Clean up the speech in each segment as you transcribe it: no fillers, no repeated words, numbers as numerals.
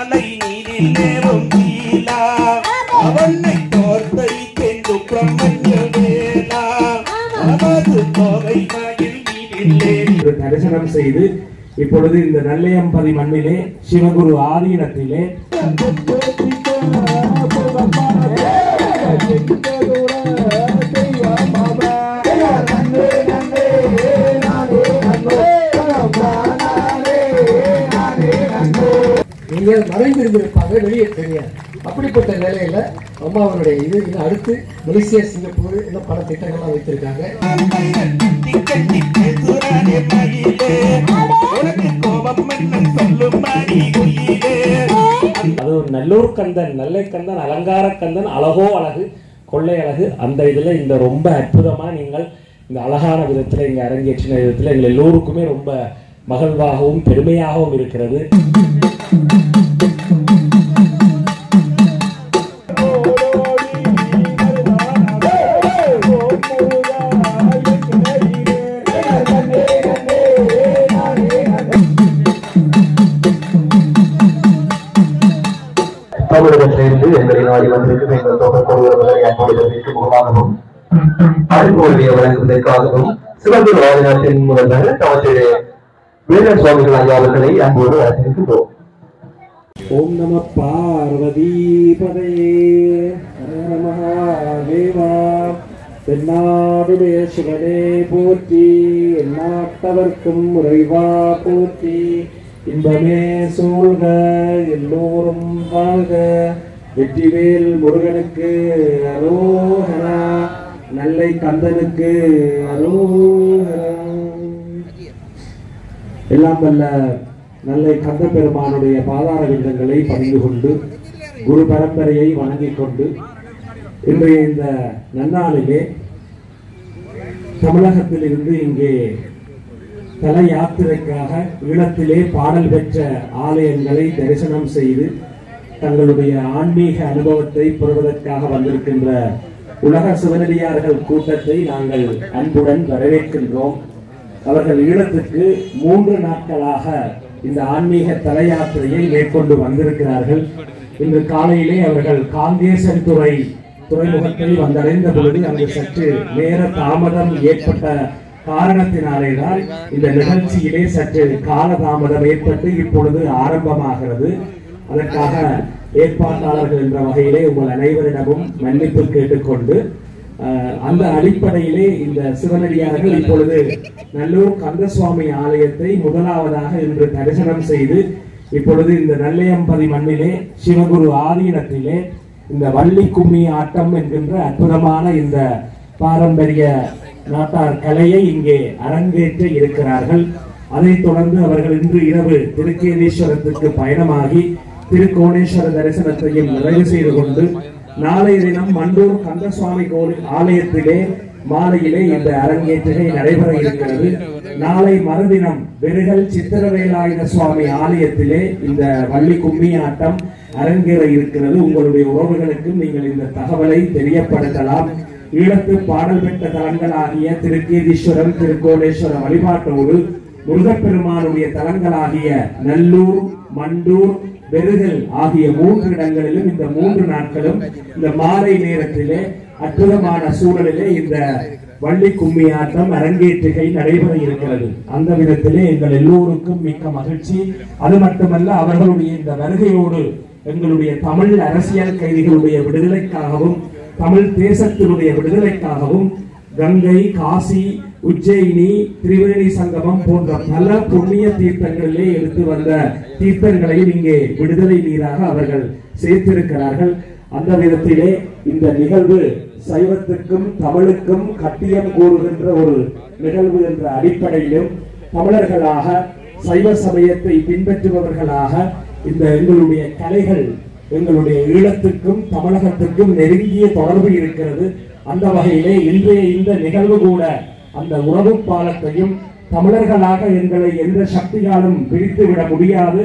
மாலை நீரில் நேரும் கீழா அவனை தோர்த்தை தென்று பிரம்மஞ்ச வேலா அவது தோகை மயில் நீரில் தரிசனம் செய்து இப்பொழுது இந்த நல்லையம்பதி மண்ணிலே சிவகுரு ஆதீனத்திலே இங்கே மறைந்திருந்திருப்பாங்க, வெளியே தெரியாது. அப்படிப்பட்ட நிலையில அம்மாவனுடைய இது அடுத்து மலேசியா, சிங்கப்பூர் இன்னும் பல திட்டங்கள்லாம் வைத்திருக்காங்க. அது ஒரு நல்லூர் கந்தன், நல்லை கந்தன், அலங்கார கந்தன், அழகோ அழகு, கொள்ளை அழகு. அந்த இதுல இந்த ரொம்ப அற்புதமா நீங்கள் இந்த அழகான விதத்துல இங்க அரங்கேற்றின விதத்துல எங்கள் எல்லோருக்குமே ரொம்ப மகிழ்வாகவும் பெருமையாகவும் இருக்கிறது. தமிழகத்திலிருந்து எங்களை நாடி வந்திருக்கும் எங்கள் தொகைப்படுவர்களை அன்பளிப்பதற்கு முகமாகவும் அன்புடைய வழங்குவதற்காகவும் சிவகுரு ஆதீனத்தின் முதல்வர் தவத்திலே வீரர் சுவாமிகள் ஐயா அவர்களை அன்போடு அழைத்திருக்கின்றோம். ஓம் நம பார்வதி பதையே ஹர மகாதேவா. தென்னாடுடைய சிவனே போற்றி, எந்நாட்டவர்க்கும் இறைவா போற்றி. இன்பமே சூழ்க, எல்லோரும் வாழ்க. வெற்றிவேல் முருகனுக்கு அரோகரா, நல்லை கந்தனுக்கு அரோகரா. எல்லாம் வல்ல நல்லை கந்த பெருமானுடைய பாதார விந்தங்களை பணிந்து கொண்டு குரு பரம்பரையை வணங்கிக் கொண்டு இன்றைய இந்த நன்னாளிலே தமிழகத்தில் இருந்து இங்கே தல யாத்திரைக்காக ஈழத்திலே பாடல் பெற்ற ஆலயங்களை தரிசனம் செய்து தங்களுடைய ஆன்மீக அனுபவத்தை பெறுவதற்காக வந்திருக்கின்ற உலக சிவனடியார்கள் கூட்டத்தை நாங்கள் அன்புடன் வரவேற்கின்றோம். அவர்கள் ஈழத்துக்கு 3 நாட்களாக இந்த ஆன்மீக தல யாத்திரையை மேற்கொண்டு வந்திருக்கிறார்கள். இன்று காலையிலே அவர்கள் காங்கேசன் துறைமுகத்தை வந்தடைந்த பொழுது அங்கு சற்று நேர தாமதம் ஏற்பட்ட காரணத்தினாலேதான் இந்த நிகழ்ச்சியிலே சற்று காலதாமதம் ஏற்பட்டு இப்பொழுது ஆரம்பமாகிறது. அதற்காக ஏற்பாட்டாளர்கள் என்ற வகையிலே உங்கள் அனைவரிடமும் மன்னிப்பு கேட்டுக்கொண்டு அந்த அடிப்படையிலே இந்த சிவனடியார்கள் இப்பொழுது நல்லூர் கந்தசுவாமி ஆலயத்தை முதலாவதாக இன்று தரிசனம் செய்து இப்பொழுது இந்த நல்லையம்பதி மண்ணிலே சிவகுரு ஆதீனத்திலே இந்த வள்ளி கும்மி ஆட்டம் என்கின்ற அற்புதமான இந்த பாரம்பரிய நாட்டார் கலையை இங்கே அரங்கேற்ற இருக்கிறார்கள். அதைத் தொடர்ந்து அவர்கள் இன்று இரவு திருக்கேதீஸ்வரத்துக்கு பயணமாகி திருக்கோணேஸ்வர தரிசனத்தையும் நிறைவு செய்து கொண்டு நாளைய தினம் மண்டூர் கந்தசுவாமி கோவில் ஆலயத்திலே மாலையிலே இந்த அரங்கேற்றுகை நடைபெற இருக்கிறது. நாளை மறுதினம் வெறுகல் சித்திரவேலாயுத சுவாமி ஆலயத்திலே இந்த வள்ளி கும்மி ஆட்டம் அரங்கேற இருக்கிறது. உங்களுடைய உறவுகளுக்கும் நீங்கள் இந்த தகவலை தெரியப்படுத்தலாம். ஈழத்து பாடல் பெற்ற தலங்களாகிய திருக்கேதீஸ்வரம், திருக்கோணேஸ்வர வழிபாட்டோடு முருகப்பெருமானுடைய தலங்களாகிய நல்லூர், மண்டூர், வெறுகல் ஆகிய 3 இடங்களிலும் இந்த 3 நாட்களும் இந்த மாலை நேரத்திலே அற்புதமான சூழலிலே இந்த வள்ளி கும்மி ஆட்டம் அரங்கேற்றுகை நடைபெற இருக்கிறது. அந்த விதத்திலே எங்கள் எல்லோருக்கும் மிக்க மகிழ்ச்சி. அது மட்டுமல்ல, அவர்களுடைய இந்த வருகையோடு எங்களுடைய தமிழ் அரசியல் கைதிகளுடைய விடுதலைக்காகவும் தமிழ் தேசத்தினுடைய விடுதலைக்காகவும் கங்கை, காசி, உஜ்ஜயினி, திரிவேணி சங்கமம் போன்ற பல புண்ணிய தீர்த்தங்களிலே எடுத்து வந்த தீர்த்தங்களையும் இங்கே விடுதலை நீராக அவர்கள் சேர்த்திருக்கிறார்கள். அந்த விதத்திலே இந்த நிகழ்வு சைவத்துக்கும் தமிழுக்கும் கட்டியம் கூறுகின்ற ஒரு நிகழ்வு என்ற அடிப்படையிலும் தமிழர்களாக சைவ சமயத்தை பின்பற்றுபவர்களாக இந்த எங்களுடைய கலைகள் எங்களுடைய ஈழத்துக்கும் தமிழகத்துக்கும் நெருங்கிய தொடர்பு இருக்கிறது. அந்த வகையிலே இன்றைய இந்த நிகழ்வு கூட அந்த உறவு பாலத்தையும் தமிழர்களாக எங்களை எந்த சக்தியாலும் பிரித்துவிட முடியாது.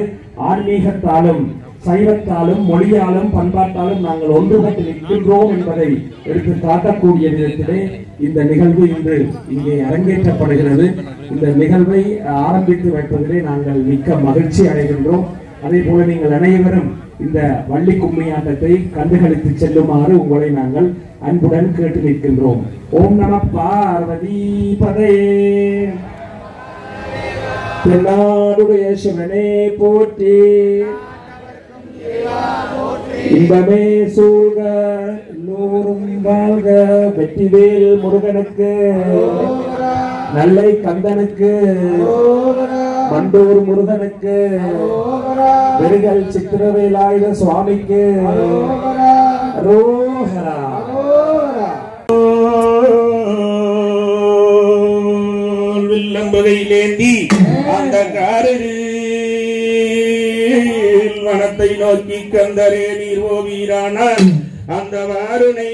ஆன்மீகத்தாலும் சைவத்தாலும் மொழியாலும் பண்பாட்டாலும் நாங்கள் ஒன்றுபட்டு நிற்கின்றோம் என்பதை எடுத்து காட்டக்கூடிய விதத்திலே இந்த நிகழ்வு இன்று இங்கே அரங்கேற்றப்படுகிறது. இந்த நிகழ்வை ஆரம்பித்து வைப்பதிலே நாங்கள் மிக்க மகிழ்ச்சி அடைகின்றோம். அதே போல நீங்கள் அனைவரும் இந்த வள்ளி கும்மியாட்டத்தை கண்டுகளித்து செல்லுமாறு உங்களை நாங்கள் அன்புடன் கேட்டு நிற்கின்றோம். ஓம் நம பார்வதி பதையே. தென்னாடுடைய சிவனே போற்றி. இன்பமே சூழ்க எல்லோரும் வாழ்க. வெற்றிவேல் முருகனுக்கு, நல்லை கந்தனுக்கு, மண்டூர் முருகனுக்கு, வெறுகல் சித்திரவேலாயுத சுவாமிக்கு ரோஹரா. வில்லம்பகையிலேந்தி அந்த காரில் வனத்தை நோக்கி கந்தரே நீர் ஓவீரானால் அந்த வாருனை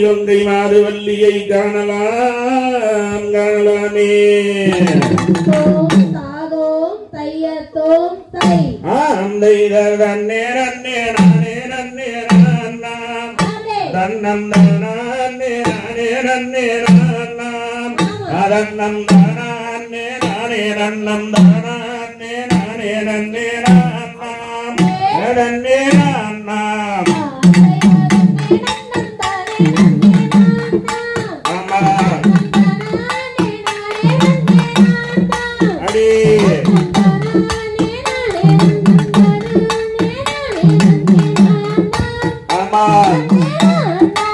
கொங்கை மாதுவல்லியை காணலாம் காணலாமே.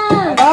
Mama.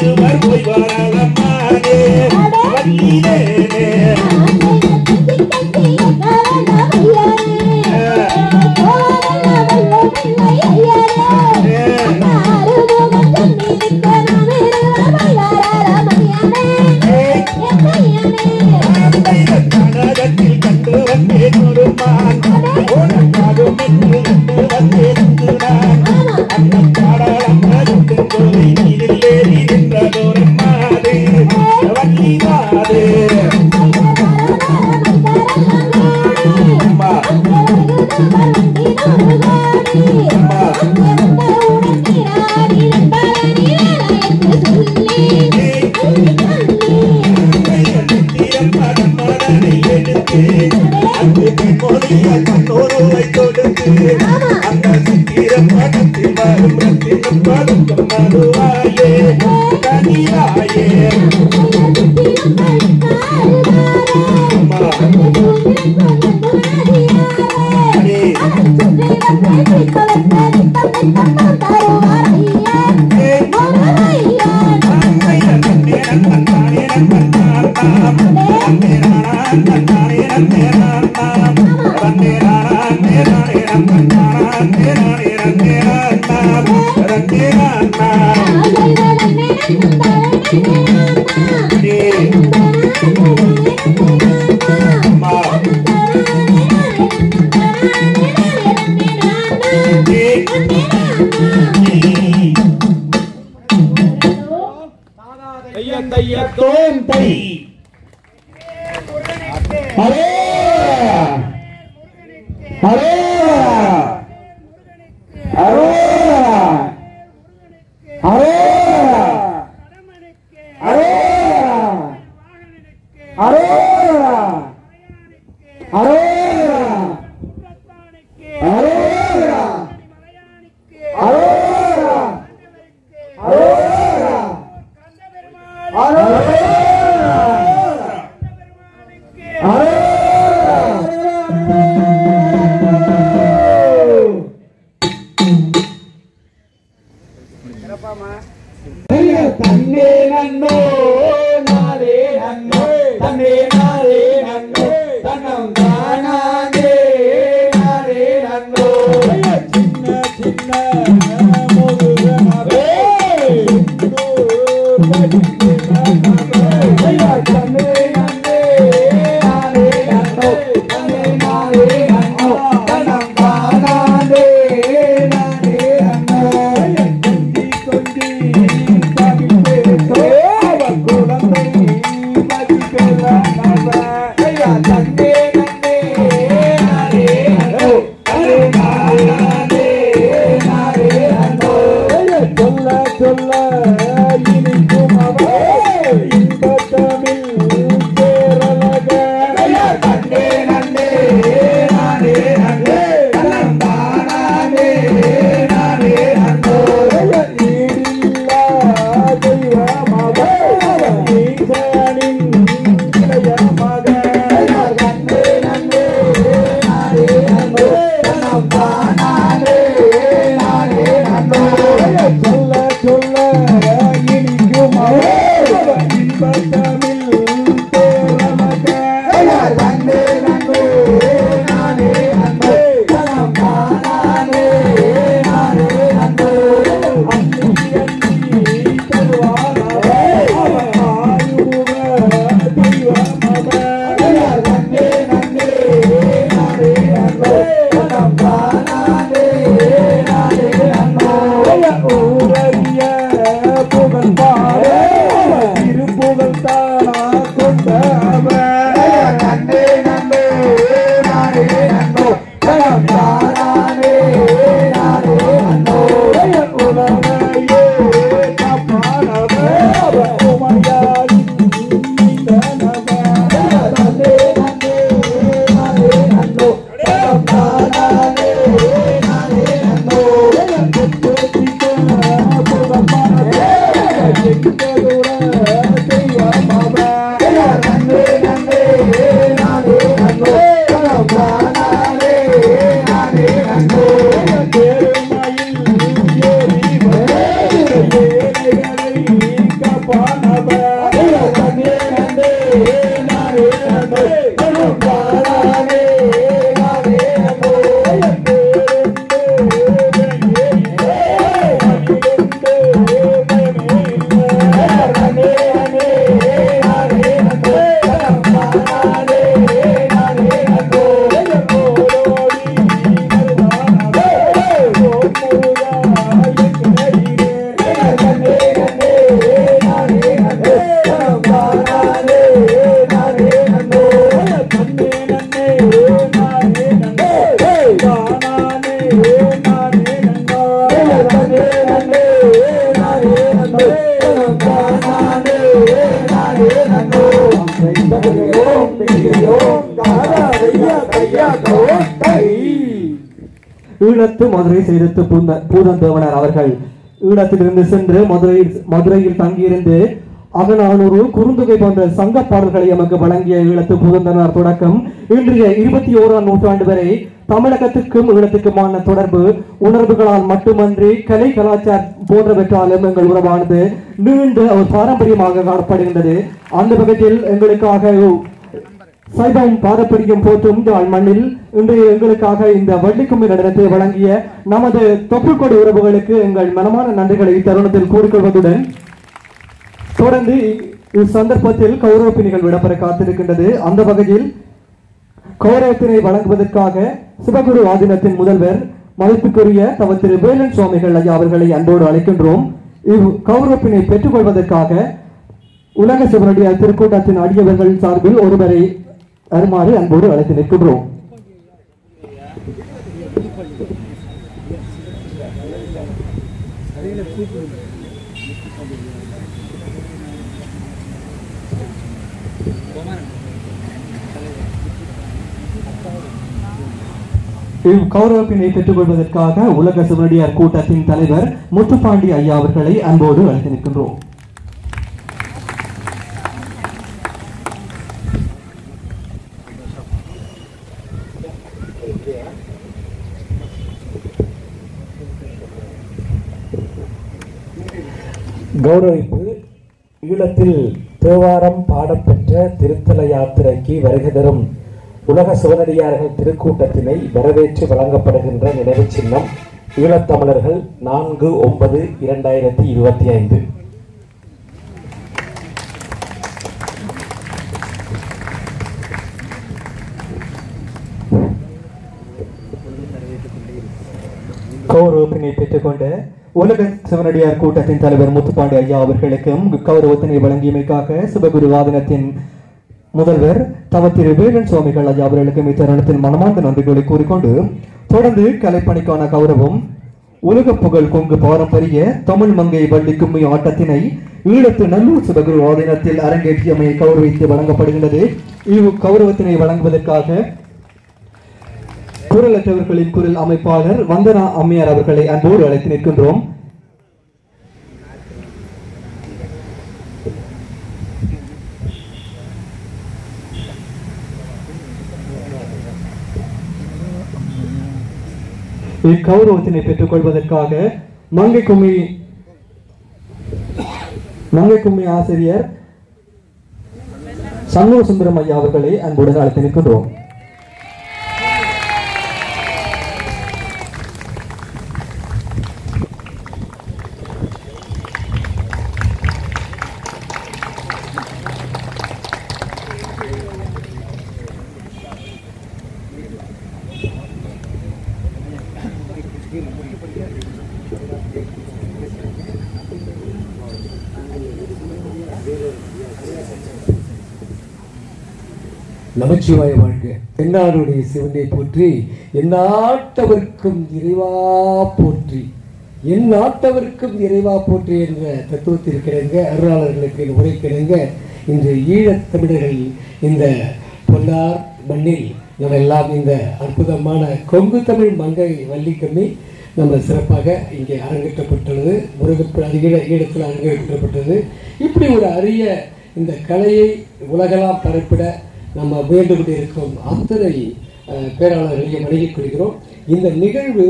இருவர் போய் வரலம்மானே வள்ளியே கனகத்தில் கண்டு வந்தேன் ஒரு மான் உனக்காகும் என்று கண்டு வந்தேன் நான் அந்த பாடல் அம்மனுக்கு கோவை நீரில் ஏறி நின்றதோர் மாதே வள்ளி மாதே அம்மா அந்த சித்திரம் படத்தில் வரும் ரத்தினம் படுக்கும் நடுவாயே தனியாயே தன்னே நன்னோ நாரே நன்னோ தன்னே நாரே நன்னோ தன்னம் தானாதே நாரே நன்னோ சின்ன சின்ன மோதுரனவே தன்னே நன்னே நாரே நன்னோ தன்னே நாரே நன்னோ தன்னம் தானாதே நாரே நன்னோ கொஞ்சி ஈழத்து மதுரை செய்தத்து பூதந்தேவனர் அவர்கள் ஈழத்திலிருந்து சென்று மதுரையில் தங்கியிருந்து அகநானூறு குறுந்தொகை போன்ற சங்க பாடல்களை எமக்கு வழங்கிய ஈழத்து பூதந்தனார் தொடக்கம் இன்றைய 21ஆம் நூற்றாண்டு வரை தமிழகத்துக்கும் ஈழத்துக்குமான தொடர்பு உணர்வுகளால் மட்டுமன்றி கலை கலாச்சாரம் போன்றவற்றாலும் எங்கள் உறவானது நீண்டு ஒரு பாரம்பரியமாக காணப்படுகின்றது. அந்த வகையில் எங்களுக்காக சைவம் பாரம்பரியம் போற்றும் யாழ் மண்ணில் இன்றைய எங்களுக்காக இந்த வள்ளிக்கும்மி நடனத்தை வழங்கிய நமது தொப்புள்கொடி உறவுகளுக்கு எங்கள் மனமான நன்றிகளை தருணத்தில் கூறிக்கொள்வதுடன் தொடர்ந்து இச்சந்தர்ப்பத்தில் கௌரவப்பிணிகள் விடப்பெற காத்திருக்கின்றது. அந்த வகையில் கௌரவத்தினை வழங்குவதற்காக சிவகுரு ஆதீனத்தின் முதல்வர் மதிப்புக்குரிய தவ திரு வேலன் சுவாமிகள் ஐயா அவர்களை அன்போடு அழைக்கின்றோம். இவ் கௌரவப்பினை பெற்றுக் கொள்வதற்காக உலக சிவனுடைய திருக்கூட்டத்தின் அடியவர்கள் சார்பில் ஒருவரை வருமாறு அன்போடு அழைத்து நிற்கின்றோம். இக்கௌரவப்பினை பெற்றுக் கொள்வதற்காக உலக சிவனடியார் கூட்டத்தின் தலைவர் முத்துப்பாண்டி ஐயா அவர்களை அன்போடு அழைத்து நிற்கின்றோம். கௌரவிப்பு ஈழத்தில் தேவாரம் பாடப்பெற்ற திருத்தல யாத்திரைக்கு வருகை தரும் உலக சிவனடியார்கள் திருக்கூட்டத்தினை வரவேற்று வழங்கப்படுகின்ற நினைவு சின்னம் ஈழத்தமிழர்கள் 4/9/2025. கௌரவத்தினை பெற்றுக்கொண்ட உலக சிவனடியார் கூட்டத்தின் தலைவர் முத்துப்பாண்டி ஐயா அவர்களுக்கும் கௌரவத்தினை வழங்கியமைக்காக சிவகுரு ஆதீனத்தின் முதல்வர் தவ திரு வேலன் சுவாமிகள் ஐயா அவர்களுக்கும் இத்தருணத்தின் மனமார்ந்த நன்றிகளை கூறிக்கொண்டு தொடர்ந்து கலைப்பணிக்கான கௌரவம் உலக புகழ் கொங்கு பாரம்பரிய தமிழ் மங்கை வள்ளி கும்மி ஆட்டத்தினை ஈழத்து நல்லூர் சிவகுரு ஆதீனத்தில் அரங்கேற்றியமை கௌரவித்து வழங்கப்படுகின்றது. இவ் கௌரவத்தினை வழங்குவதற்காக குரலற்றவர்களின் குரல் அமைப்பாளர் வந்தனா அம்மையார் அவர்களை அன்போடு அழைத்து நிற்கின்றோம். இக்கௌரவத்தினை பெற்றுக் கொள்வதற்காக மங்கை கும்மி ஆசிரியர் சண்முக சுந்தரம் ஐயா அவர்களை அன்புடன் அழைத்து நிற்கின்றோம். நமச்சிவாய வாழ்க. தென்னாடுடைய சிவனை போற்றி, எந்நாட்டவர்க்கும் இறைவா போற்றி, என் நாட்டவர்க்கும் இறைவா போற்றி என்ற தத்துவத்திற்கிணங்க அருளாளர்களுக்கு உரைக்கிணங்க இன்று ஈழத் தமிழர்கள் இந்த பொன்னார் மண்ணில் நம்ம எல்லாம் இந்த அற்புதமான கொங்கு தமிழ் மங்கை வள்ளிக்கும்மி நம்ம சிறப்பாக இங்கே அரங்கேற்றப்பட்டுள்ளது. ஈழத்தில் அரங்கேற்றப்பட்டது. இப்படி ஒரு அரிய இந்த கலையை உலகெல்லாம் பரப்பிட நம்ம முயன்று கொண்டிருக்கும் அத்தனை பேராளர்களையும் வணங்கிக் கொள்கிறோம். இந்த நிகழ்வு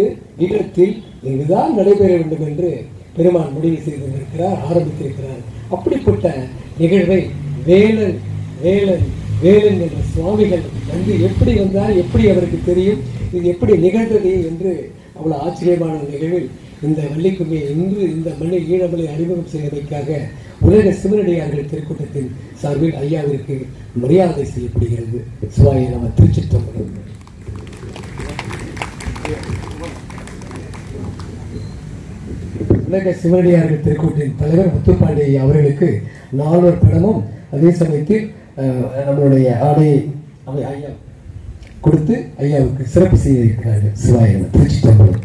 ஈழத்தில் இங்குதான் நடைபெற வேண்டும் என்று பெருமான் முடிவு செய்திருக்கிறார், ஆரம்பித்திருக்கிறார். அப்படிப்பட்ட நிகழ்வை வேலன் வேலன் வேலன் என்ற சுவாமிகள் வந்து எப்படி வந்தால் எப்படி அவருக்கு தெரியும், இது எப்படி நிகழ்ந்தது என்று அவ்வளவு ஆச்சரியமான நிகழ்வில் இந்த வள்ளிக்கும்மியை இன்று இந்த மண்ணில் ஈழமலை அறிமுகம் செய்வதற்காக உலக சிவனடியார்கள் திருக்கூட்டத்தின் சார்பில் ஐயாவிற்கு மரியாதை செய்யப்படுகிறது. சிவாய நம. திருச்சிற்றம்பலம். உலக சிவனடியார்கள் திருக்கூட்டத்தின் தலைவர் முத்துப்பாண்டி அவர்களுக்கு 4 படமும் அதே சமயத்தில் நம்மளுடைய ஆடையை ஐயா கொடுத்து ஐயாவுக்கு சிறப்பு செய்ய இருக்கிறார்கள். சிவாய நம. திருச்சிற்றம்பலம்.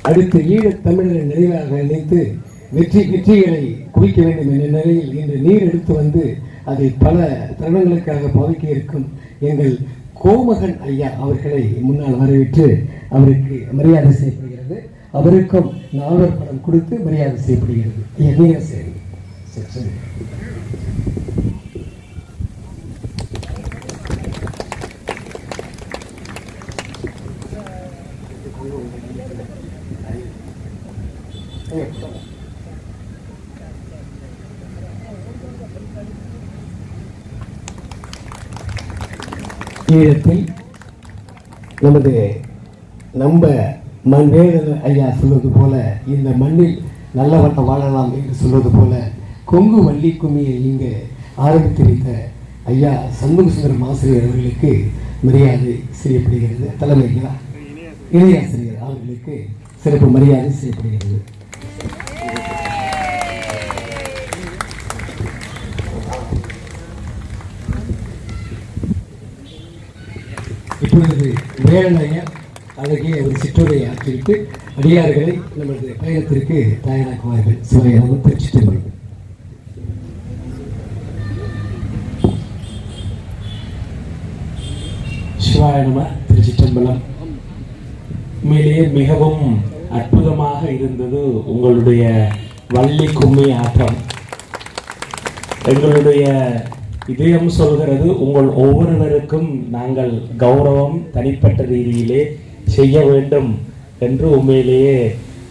அடுத்து ஈழத் தமிழர் நிறைவாக நினைத்து வெற்றிகளை குவிக்க வேண்டும் என்ற நிலையில் இன்று நீர் எடுத்து வந்து அதை பல தருணங்களுக்காக பாவிக்க இருக்கும் எங்கள் கோமகன் ஐயா அவர்களை முன்னால் வரவேற்று அவருக்கு மரியாதை செய்யப்படுகிறது. அவருக்கும் நால்வர் படம் கொடுத்து மரியாதை செய்யப்படுகிறது. ஐயா சரி சரி. ஈழத்தில் நம்ம மண்வேலன் ஐயா சொல்வது போல இந்த மண்ணில் நல்லவண்ண வாழலாம் என்று சொல்வது போல கொங்கு வள்ளி கும்மியை இங்கு ஆரம்பித்து வைத்த ஐயா சண்முக சுந்தரம் ஆசிரியர் அவர்களுக்கு மரியாதை செய்யப்படுகிறது. தலைமை இணையாசிரியர் அவர்களுக்கு சிறப்பு மரியாதை செய்யப்படுகிறது. இப்பொழுது வேலன் ஐயா அழகிய ஒரு சிற்றுரையை ஆற்றிவிட்டு அடியார்களை நமது பயணத்திற்கு தயாராக்குவார்கள். சிவகங்கை திருச்சிற்றம்பலம். சிவாய நம. திருச்சிற்றம்பலம். உண்மையிலேயே மிகவும் அற்புதமாக இருந்தது உங்களுடைய வள்ளி கும்மி ஆட்டம். எங்களுடைய இதயம் சொல்கிறது உங்கள் ஒவ்வொருவருக்கும் நாங்கள் கௌரவம் தனிப்பட்ட ரீதியிலே செய்ய வேண்டும் என்று உண்மையிலேயே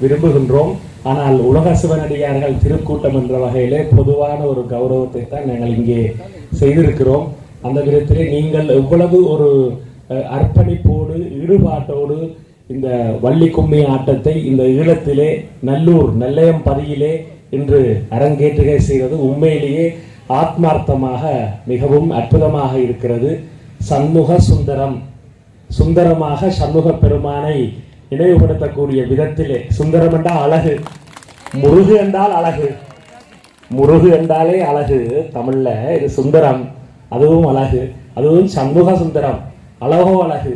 விரும்புகின்றோம். ஆனால் உலக சிவனடியார்கள் திருக்கூட்டம் என்ற வகையிலே பொதுவான ஒரு கௌரவத்தை தான் நாங்கள் இங்கே செய்திருக்கிறோம். அந்த விதத்திலே நீங்கள் எவ்வளவு ஒரு அர்ப்பணிப்போடு ஈடுபாட்டோடு இந்த வள்ளி கும்மி ஆட்டத்தை இந்த ஈழத்திலே நல்லூர் நெல்லையம் பதியிலே இன்று அரங்கேற்றுகை செய்வது உண்மையிலேயே ஆத்மார்த்தமாக மிகவும் அற்புதமாக இருக்கிறது. சண்முக சுந்தரமாக சண்முக பெருமானை நினைவுபடுத்தக்கூடிய விதத்திலே சுந்தரம் என்றால் அழகு, முருகு என்றால் அழகு, முருகு என்றாலே அழகு தமிழ்ல. இது சுந்தரம், அதுவும் அழகு, அதுவும் சண்முக சுந்தரம், அழகோ அழகு.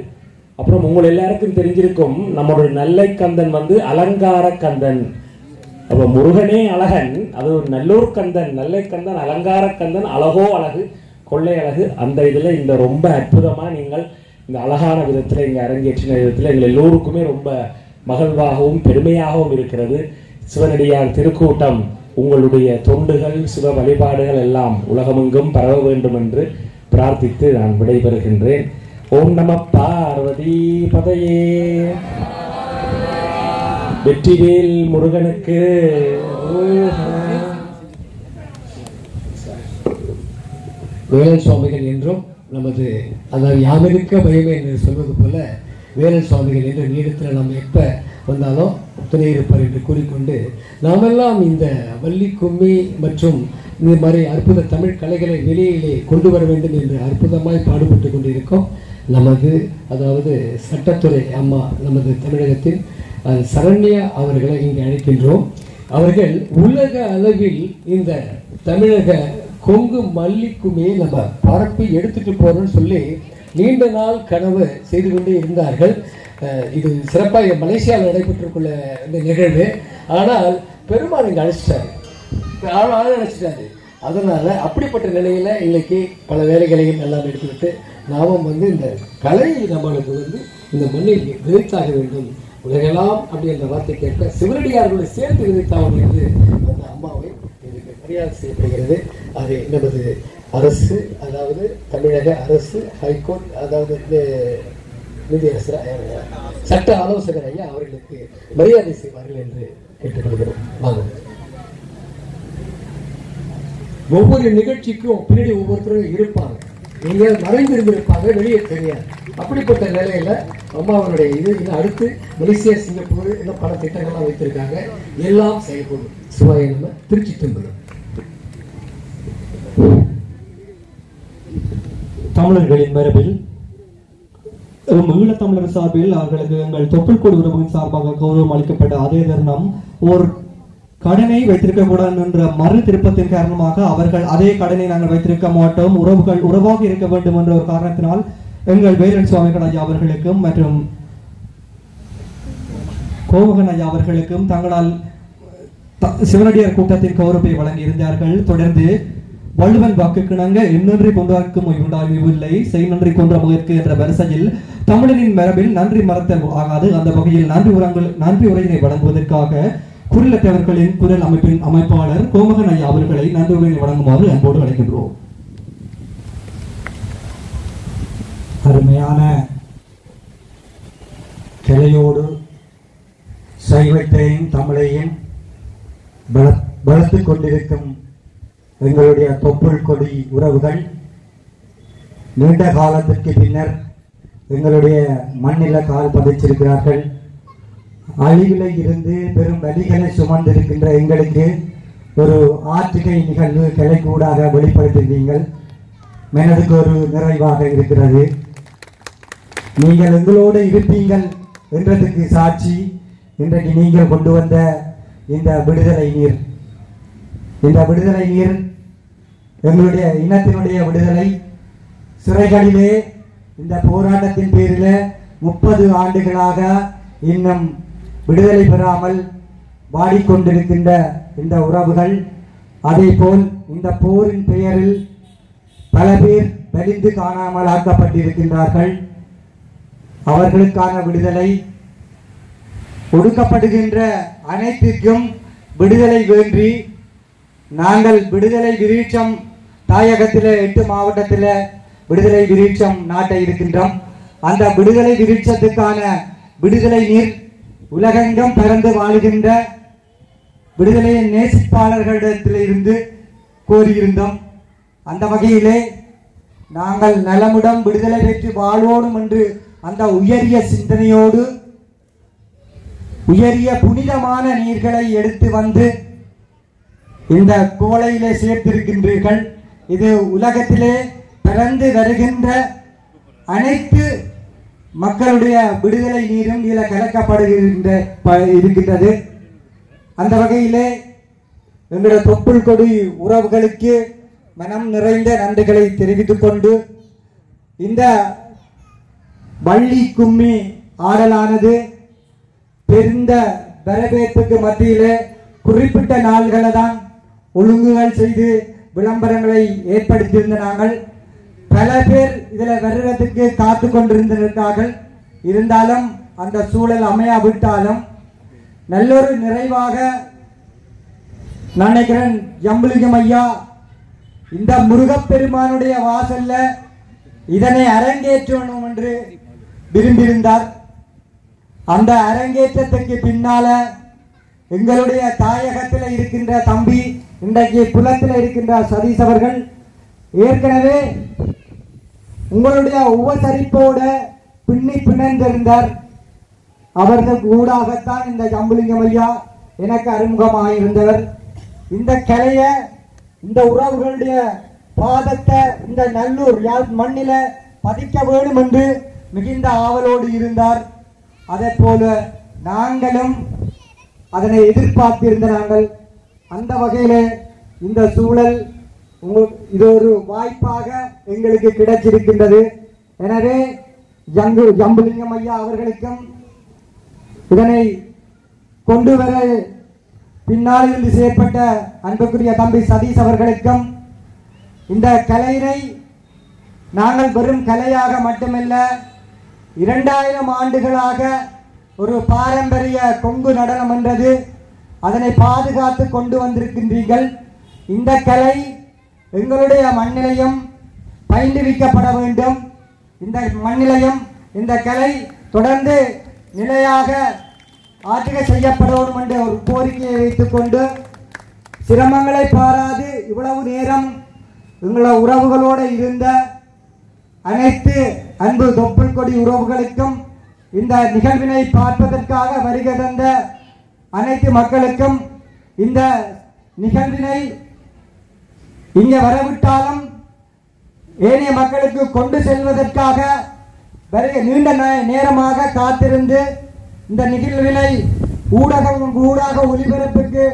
அப்புறம் உங்கள் எல்லாருக்கும் தெரிஞ்சிருக்கும் நம்முடைய நெல்லை கந்தன் அலங்கார கந்தன். அப்ப முருகனே அழகன், அது ஒரு நல்லூர் கந்தன், நெல்லை கந்தன், அலங்கார கந்தன், அழகோ அழகு, கொள்ளை அழகு. அந்த இதுல இந்த ரொம்ப அற்புதமா நீங்கள் இந்த அழகான விதத்துல இங்க அரங்கேற்றின விதத்துல எங்கள் எல்லோருக்குமே ரொம்ப மகிழ்வாகவும் பெருமையாகவும் இருக்கிறது. சிவனடியார் திருக்கூட்டம் உங்களுடைய தொண்டுகள் சிவ வழிபாடுகள் எல்லாம் உலகமெங்கும் பரவ வேண்டும் என்று பிரார்த்தித்து நான் விடைபெறுகின்றேன். ஓம் நம பார்வதி பதையே. வெற்றிவேல் முருகனுக்கு. வேலன் சுவாமிகள் என்றும் நமது அதாவது யாமிருக்க பயமே என்று சொல்வது போல வேலன் சுவாமிகள் என்ற நீடத்தில் நாம் எப்ப வந்தாலும் துணை இருப்பார் என்று கூறிக்கொண்டு நாமெல்லாம் இந்த வள்ளி கும்மி மற்றும் இந்த மாதிரி அற்புத தமிழ் கலைகளை வெளியிலே கொண்டு வர வேண்டும் என்று அற்புதமாய் பாடுபட்டு கொண்டிருக்கோம். நமது அதாவது சட்டத்துறை அம்மா நமது தமிழகத்தின் சரண்யா அவர்களை இங்கு அழைக்கின்றோம். அவர்கள் உலக அளவில் இந்த தமிழக கொங்கு மல்லிக்குமையை நம்ம பரப்பி எடுத்துட்டு போறோம்னு சொல்லி நீண்ட நாள் கனவு செய்து கொண்டே இருந்தார்கள். இது சிறப்பாக மலேசியாவில் நடைபெற்றுள்ள இந்த நிகழ்வு. ஆனால் பெருமாள் இங்கே அழைச்சிட்டாரு. அதனால அப்படிப்பட்ட நிலையில இன்னைக்கு பல வேலைகளையும் எல்லாம் எடுத்துக்கிட்டு நாமும் இந்த கலையை நம்மளுக்கு இந்த மண்ணில் விதைத்தாக வேண்டும் உலகெல்லாம் அப்படின்ற வார்த்தை கேட்க சிவனடியார்களை சேர்த்து விதைத்தார்கள் என்று அந்த அம்மாவை இதுக்கு மரியாதை செய்யப்படுகிறது. அதை நமது அரசு அதாவது தமிழக அரசு ஹைகோர்ட் அதாவது நீதியரசர் சட்ட ஆலோசகர் ஐயா அவர்களுக்கு மரியாதை செய்வார்கள் என்று கேட்டுக்கொள்கிறோம். வாங்க. ஒவ்வொரு நிகழ்ச்சிக்கும் பின்னாடி ஒவ்வொருத்தரும் இருப்பாங்க, எங்கேயாவது மறைந்திருந்திருப்பாங்க, வெளியே தெரியாது. அப்படிப்பட்ட நிலையில அம்மாவனுடைய இது இன்னும் அடுத்து மலேசியா சிங்கப்பூர் இன்னும் பல திட்டங்கள்லாம் வைத்திருக்காங்க. எல்லாம் செயல்படும். சிவாய நம. திருச்சி தம்பரம். தமிழர்களின் மரபில் ஈழத்தமிழர் சார்பில் அவர்களுக்கு எங்கள் தொப்புள்கொடி உறவுகளின் சார்பாக கௌரவம் அளிக்கப்பட்ட அதே தருணம் ஒரு கடனை வைத்திருக்க கூடாது என்ற மறு திருப்பத்தின் காரணமாக அவர்கள் அதே கடனை நாங்கள் வைத்திருக்க மாட்டோம், உறவுகள் உறவாக இருக்க வேண்டும் என்ற ஒரு காரணத்தினால் எங்கள் வேலன் சுவாமிகள் ஐயா அவர்களுக்கும் மற்றும் கோமகன் ஐயா அவர்களுக்கும் தங்களால் சிவனடியார் கூட்டத்தின் கௌரவத்தை வழங்கியிருந்தார்கள். தொடர்ந்து வள்ளுவன் வாக்குக்கிணங்க எண்ணன்றி கொண்டார்க்கும் உண்டாகவில்லை செய் நன்றி கொன்ற முயற்கு என்ற வரிசையில் தமிழரின் மரபில் நன்றி மறத்தல் ஆகாது. அந்த வகையில் நன்றி உரையினை வழங்குவதற்காக குரலற்றவர்களின் குரல் அமைப்பின் அமைப்பாளர் கோமகன் ஐயா அவர்களை நன்றி உரையினை வழங்குமாறு அன்போடு அழைக்கின்றோம். அருமையான கிளையோடு சைவத்தையும் தமிழையும் வளர்த்துக் கொண்டிருக்கும் எங்களுடைய தொப்புள் கொடி உறவுகள் நீண்ட காலத்திற்கு பின்னர் எங்களுடைய மண்ணில கால் பதிச்சிருக்கிறார்கள். அழிவில இருந்து பெரும் வலிகளை சுமந்திருக்கின்ற எங்களுக்கு ஒரு ஆற்றுகை நிகழ்வு கிளைக்கூடாக வெளிப்படுத்தினீர்கள். மனதுக்கு ஒரு நிறைவாக இருக்கிறது. நீங்கள் எங்களோடு இருப்பீங்கள் என்றதுக்கு சாட்சி இன்றைக்கு நீங்கள் கொண்டு வந்த இந்த விடுதலை நீர். இந்த விடுதலை நீர் எங்களுடைய இனத்தினுடைய விடுதலை. சிறைகளிலே இந்த போராட்டத்தின் பேரில் 30 ஆண்டுகளாக இன்னும் விடுதலை பெறாமல் வாடிக்கொண்டிருக்கின்ற இந்த உறவுகள், அதே போல் இந்த போரின் பெயரில் பல பேர் வெளிந்து காணாமல் ஆக்கப்பட்டிருக்கின்றார்கள். அவர்களுக்கான விடுதலை, ஒடுக்கப்படுகின்ற அனைத்திற்கும் விடுதலை வேண்டி நாங்கள் விடுதலை விருட்சம் தாயகத்தில் 8 மாவட்டத்தில் விடுதலை விருட்சம் நாட்ட இருக்கின்றோம். அந்த விடுதலை விருட்சத்துக்கான விடுதலை நீர் உலகெங்கும் பறந்து வாழுகின்ற விடுதலையை நேசிப்பாளர்களிடத்தில் இருந்து கோரியிருந்தோம். அந்த வகையிலே நாங்கள் நலமுடன் விடுதலை பெற்று வாழ்வோடும் என்று அந்த உயரிய சிந்தனையோடு உயரிய புனிதமான நீர்களை எடுத்து வந்து இந்த கோளையிலே சேர்த்திருக்கின்றீர்கள். இது உலகத்திலே பிறந்து வருகின்ற அனைத்து மக்களுடைய விடுதலை நீரும் இதில் இருக்கின்றது. அந்த வகையிலே எங்களுடைய தொப்புள் கொடி உறவுகளுக்கு மனம் நிறைந்த நன்றிகளை தெரிவித்துக் கொண்டு இந்த வள்ளி கும்மி ஆடலானது பெருந்த வரவேற்புக்கு மத்தியிலே குறிப்பிட்ட நாள்களை தான் ஒழுங்குகள் செய்து விளம்பரங்களை ஏற்படுத்தியிருந்த நாங்கள் பல பேர் இதில் வருவதற்கு காத்து கொண்டிருந்திருக்கிறார்கள். இருந்தாலும் அந்த சூழல் அமையாவிட்டாலும் நல்லொரு நிறைவாக நினைக்கிறேன். ஜம்புலிங்கம் ஐயா இந்த முருகப்பெருமானுடைய வாசல்ல இதனை அரங்கேற்றணும் என்று விரும்பியிருந்தார். அந்த அரங்கேற்றத்துக்கு பின்னால எங்களுடைய தாயகத்தில் இருக்கின்ற தம்பி, இன்றைக்கு புலத்தில் இருக்கின்ற சதீஷ் அவர்கள் ஏற்கனவே உங்களுடைய உபசரிப்போட பின்னி பிணைந்திருந்தார். அவர்கள் ஊடாகத்தான் இந்த ஜம்புலிங்கம் ஐயா எனக்கு அறிமுகமாயிருந்தவர். இந்த கலைய இந்த உறவுகளுடைய பாதத்தை இந்த நல்லூர் யாழ் மண்ணில பதிக்க வேண்டும் என்று மிகுந்த ஆவலோடு இருந்தார். அதே போல நாங்களும் அதனை எதிர்பார்த்திருந்த நாங்கள். அந்த வகையில இந்த சூழல் இது ஒரு வாய்ப்பாக எங்களுக்கு கிடைச்சிருக்கின்றது. எனவே ஜம்புலிங்கம் ஐயா அவர்களுக்கும் இதனை கொண்டு வர பின்னால் இருந்து செயற்பட்ட அன்புக்குரிய தம்பி சதீஷ் அவர்களுக்கும் இந்த கலையினை நாங்கள் வெறும் கலையாக மட்டுமல்ல 2000 ஆண்டுகளாக ஒரு பாரம்பரிய கொங்கு நடனம் என்றது, அதனை பாதுகாத்து கொண்டு வந்திருக்கின்றீர்கள். இந்த கலை எங்களுடைய மண்ணிலையும் பயின்றுவிக்கப்பட வேண்டும். இந்த மண்ணிலையும் இந்த கலை தொடர்ந்து நிலையாக ஆற்றுகை செய்யப்படவும் என்ற ஒரு கோரிக்கையை வைத்துக் கொண்டு சிரமங்களை பாராது இவ்வளவு நேரம் எங்களோட உறவுகளோடு இருந்த அனைத்து அன்பு தொப்புள் கொடி உறவுகளுக்கும், இந்த நிகழ்வினை பார்ப்பதற்காக வருகை தந்த அனைத்து மக்களுக்கும், இந்த நிகழ்வினை இங்கே வரவிட்டாலும் ஏனைய மக்களுக்கு கொண்டு செல்வதற்காக நீண்ட நேரமாக காத்திருந்து இந்த நிகழ்வினை ஊடக ஒளிபரப்புக்கு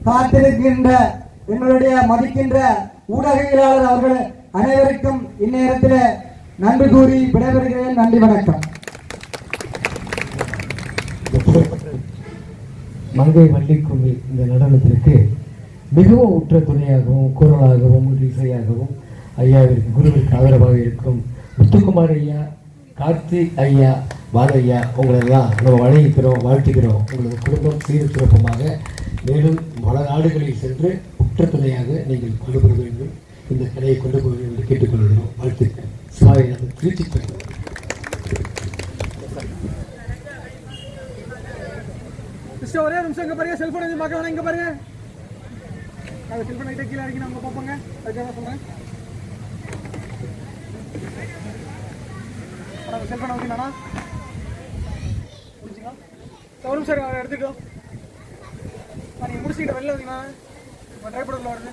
காத்திருக்கின்ற எங்களுடைய மதிக்கின்ற ஊடகவியலாளர் அவர்கள் அனைவருக்கும் இந்நேரத்தில் நன்றி கூறி விடைபெறுகிறேன். நன்றி, வணக்கம். மங்கை வள்ளிக்கும்மி இந்த நடனத்திற்கு மிகவும் உற்ற துணையாகவும் குரலாகவும் இசையாகவும் ஐயாவிற்கு குருவிற்கு ஆதரவாக இருக்கும் முத்துக்குமார் ஐயா, கார்த்திக் ஐயா, பாலையா உங்களெல்லாம் நம்ம வணங்கிக்கிறோம், வாழ்த்துக்கிறோம். உங்களது குடும்பம் சீர் சிறப்பமாக மேலும் பல நாடுகளில் சென்று உற்ற துணையாக நீங்கள் கொண்டு போக வேண்டும், இந்த கலையை கொண்டு போக வேண்டும் என்று கேட்டுக்கொள்கிறோம். வாழ்த்துக்கள். சிவாய் திருச்சி ஒரே நிமிஷம் இங்கே பாருங்க, செல்ஃபோன் எதுவும் பார்க்க வேணாம், இங்கே பாருங்க. அதை செல்ஃபோன் கிட்ட கீழே இறக்கி நம்ம பார்ப்போங்க, அதுக்காக சொல்கிறேன். செல்ஃபோன் ஓகேண்ணா முடிச்சுங்களா? ஒரு நிமிஷம் எடுத்துக்கோ. நீங்கள் முடிச்சுக்கிட்ட வெளில வந்தீங்கன்னா ட்ரை பண்ணல வருது.